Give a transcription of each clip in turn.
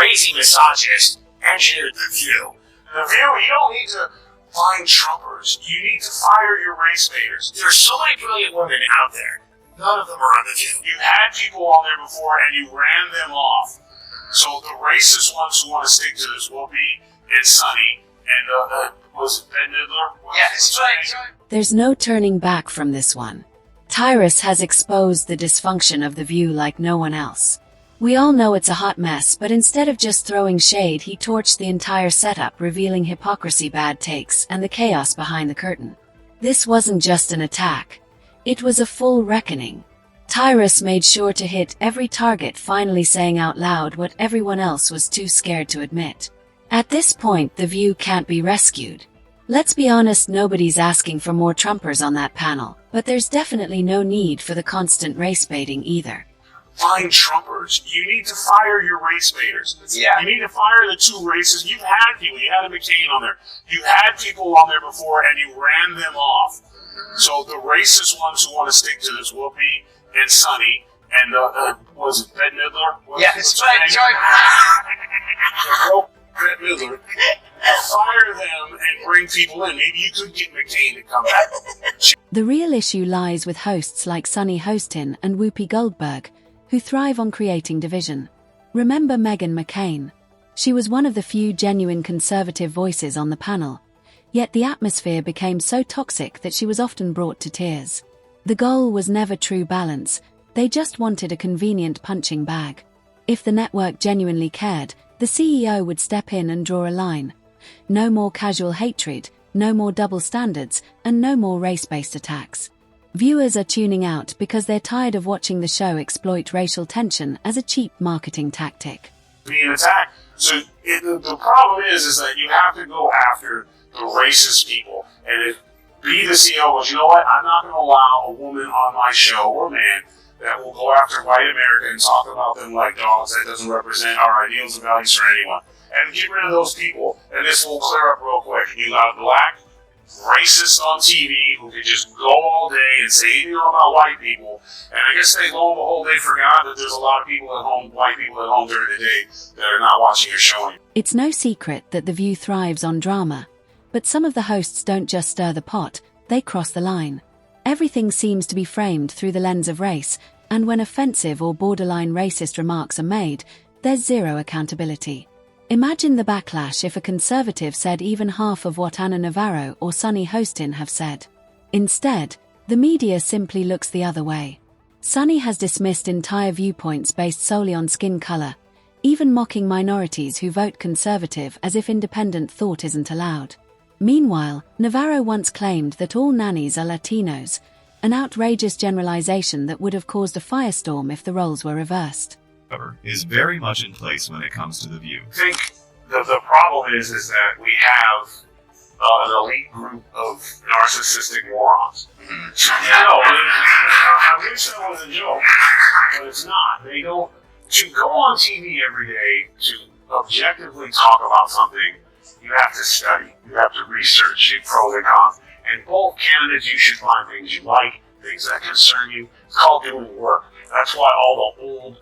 crazy misogynist engineered The View. The View, you don't need to find Trumpers. You need to fire your race baiters. There's so many brilliant women out there. None of them are on The View. You had people on there before and you ran them off. So the racist ones who want to stick to this Whoopi and Sonny and was it Ben Midler? Yeah, that's right. There's no turning back from this one. Tyrus has exposed the dysfunction of The View like no one else. We all know it's a hot mess, but instead of just throwing shade, he torched the entire setup, revealing hypocrisy, bad takes, and the chaos behind the curtain. This wasn't just an attack. It was a full reckoning. Tyrus made sure to hit every target, finally saying out loud what everyone else was too scared to admit. At this point, The View can't be rescued. Let's be honest, nobody's asking for more Trumpers on that panel, but there's definitely no need for the constant race baiting either. Find Trumpers. You need to fire your race baiters. Yeah. You need to fire the two races. You've had people. You had a McCain on there. You had people on there before, and you ran them off. So the racist ones who want to stick to this Whoopi and Sonny and was it Ben Midler? Yeah, that's right. Ben Midler. Fire them and bring people in. Maybe you could get McCain to come back. The real issue lies with hosts like Sonny Hostin and Whoopi Goldberg, who thrive on creating division. Remember Meghan McCain? She was one of the few genuine conservative voices on the panel, yet the atmosphere became so toxic that she was often brought to tears. The goal was never true balance, they just wanted a convenient punching bag. If the network genuinely cared, the CEO would step in and draw a line. No more casual hatred, no more double standards, and no more race-based attacks. Viewers are tuning out because they're tired of watching the show exploit racial tension as a cheap marketing tactic. Being attacked. So the problem is that you have to go after the racist people. And be the CEO goes, you know what, I'm not going to allow a woman on my show or man that will go after white America and talk about them like dogs. That doesn't represent our ideals and values for anyone. And get rid of those people. And this will clear up real quick. You got black racists on TV who can just go all day and say anything about white people. And I guess lo and behold, they forgot that there's a lot of people at home, white people at home during the day that are not watching your show. It's no secret that The View thrives on drama. But some of the hosts don't just stir the pot, they cross the line. Everything seems to be framed through the lens of race, and when offensive or borderline racist remarks are made, there's zero accountability. Imagine the backlash if a conservative said even half of what Ana Navarro or Sonny Hostin have said. Instead, the media simply looks the other way. Sonny has dismissed entire viewpoints based solely on skin color, even mocking minorities who vote conservative as if independent thought isn't allowed. Meanwhile, Navarro once claimed that all nannies are Latinos, an outrageous generalization that would have caused a firestorm if the roles were reversed. Is very much in place when it comes to The View. I think the problem is that we have an elite group of narcissistic morons. I wish that was a joke, but it's not. They don't. To go on TV every day to objectively talk about something, you have to study, you have to research the pros and cons. And both candidates, you should find things you like, things that concern you. It's called doing work. That's why all the old.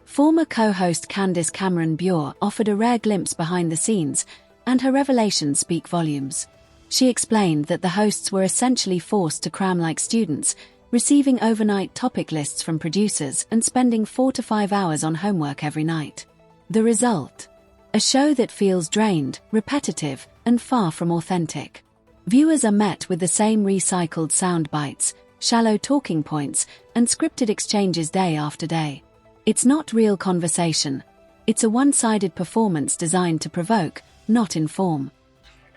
Former co-host Candace Cameron Bure offered a rare glimpse behind the scenes, and her revelations speak volumes. She explained that the hosts were essentially forced to cram like students, receiving overnight topic lists from producers and spending 4 to 5 hours on homework every night. The result? A show that feels drained, repetitive, and far from authentic. Viewers are met with the same recycled sound bites, shallow talking points, and scripted exchanges day after day. It's not real conversation. It's a one-sided performance designed to provoke, not inform.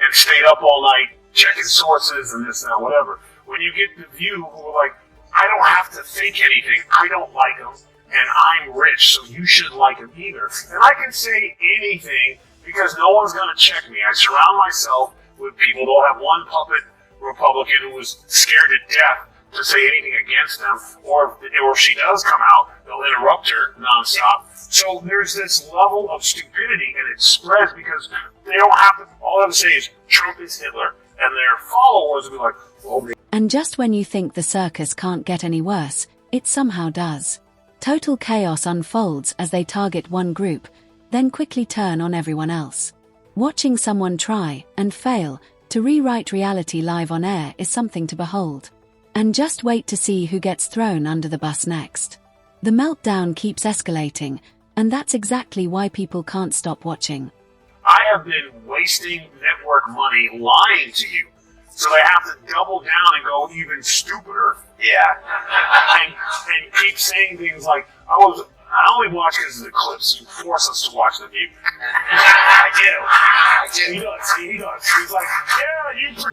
And stayed up all night checking sources and this and that, whatever. When you get The View, who are like, I don't have to think anything. I don't like them, and I'm rich, so you should like them either. And I can say anything because no one's going to check me. I surround myself with people. They'll have one puppet Republican who was scared to death to say anything against them, or if she does come out, they'll interrupt her nonstop. So there's this level of stupidity, and it spreads because they don't have to. All they have to say is Trump is Hitler, and their followers will be like, "Oh." And just when you think the circus can't get any worse, it somehow does. Total chaos unfolds as they target one group, then quickly turn on everyone else. Watching someone try and fail to rewrite reality live on air is something to behold. And just wait to see who gets thrown under the bus next. The meltdown keeps escalating, and that's exactly why people can't stop watching. I have been wasting network money lying to you, so they have to double down and go even stupider. Yeah. and keep saying things like, I only watch because of the clips. You force us to watch The View. I do. He does. He's like, yeah, you...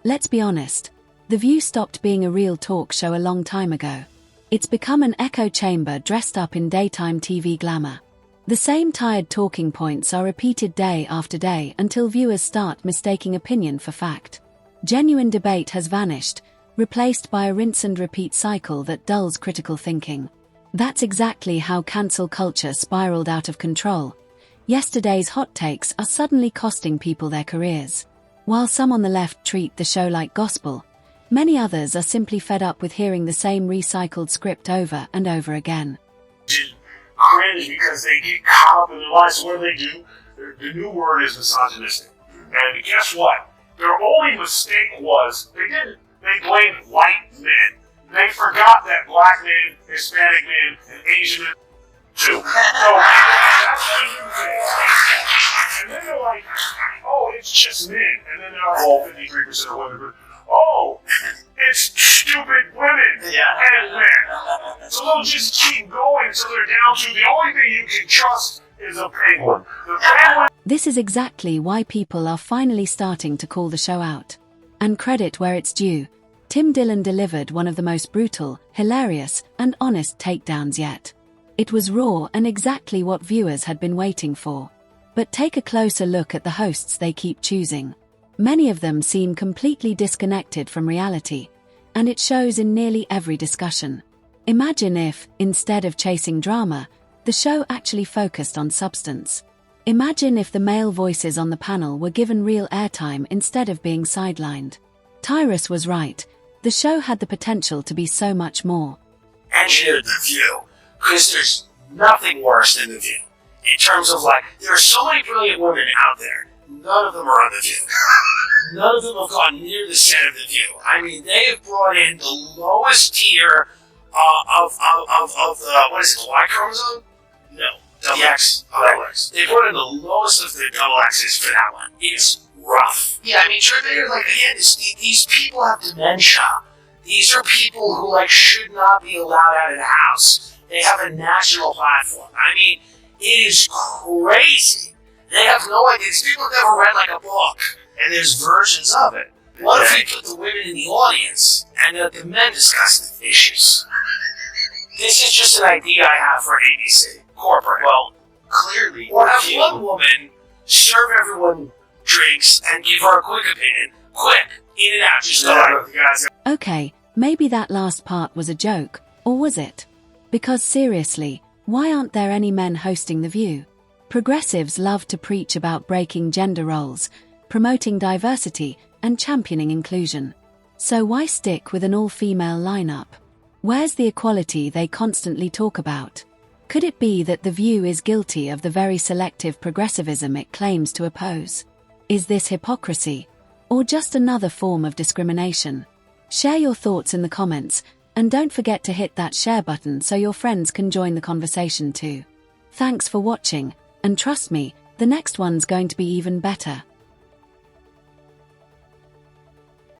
Let's be honest. The View stopped being a real talk show a long time ago. It's become an echo chamber dressed up in daytime TV glamour. The same tired talking points are repeated day after day until viewers start mistaking opinion for fact. Genuine debate has vanished, replaced by a rinse and repeat cycle that dulls critical thinking. That's exactly how cancel culture spiraled out of control. Yesterday's hot takes are suddenly costing people their careers. While some on the left treat the show like gospel, many others are simply fed up with hearing the same recycled script over and over again. Cringe because they get caught up in their lives. What do? The new word is misogynistic. And guess what? Their only mistake was they blamed white men. They forgot that black men, Hispanic men, and Asian men too. So that's the new thing. And then they're like, oh, it's just men. And then they're all 53% of women. Oh, it's stupid women and men. So they'll just keep going until they're down to the only thing you can trust is a penguin. The penguin. This is exactly why people are finally starting to call the show out. And credit where it's due. Tim Dillon delivered one of the most brutal, hilarious, and honest takedowns yet. It was raw and exactly what viewers had been waiting for. But take a closer look at the hosts they keep choosing. Many of them seem completely disconnected from reality, and it shows in nearly every discussion. Imagine if, instead of chasing drama, the show actually focused on substance. Imagine if the male voices on the panel were given real airtime instead of being sidelined. Tyrus was right. The show had the potential to be so much more. Engineered The View, because there's nothing worse than The View. In terms of there are so many brilliant women out there. None of them are on The View. None of them have gone near the set of The View. I mean, they have brought in the lowest tier of the, what is it, the Y chromosome? No. The X. They brought in the lowest of the double X's for that one. It's rough. Yeah, I mean, sure, again, these people have dementia. These are people who, should not be allowed out of the house. They have a national platform. I mean, it is crazy. They have no idea. These people have never read a book, and there's versions of it. What if we put the women in the audience and let the men discuss the issues? This is just an idea I have for ABC corporate. Well, clearly, or have one woman serve everyone drinks and give her a quick opinion. Quick, in and out. Just guys. Okay, maybe that last part was a joke, or was it? Because seriously, why aren't there any men hosting The View? Progressives love to preach about breaking gender roles, promoting diversity, and championing inclusion. So why stick with an all-female lineup? Where's the equality they constantly talk about? Could it be that The View is guilty of the very selective progressivism it claims to oppose? Is this hypocrisy? Or just another form of discrimination? Share your thoughts in the comments, and don't forget to hit that share button so your friends can join the conversation too. Thanks for watching. And trust me, the next one's going to be even better.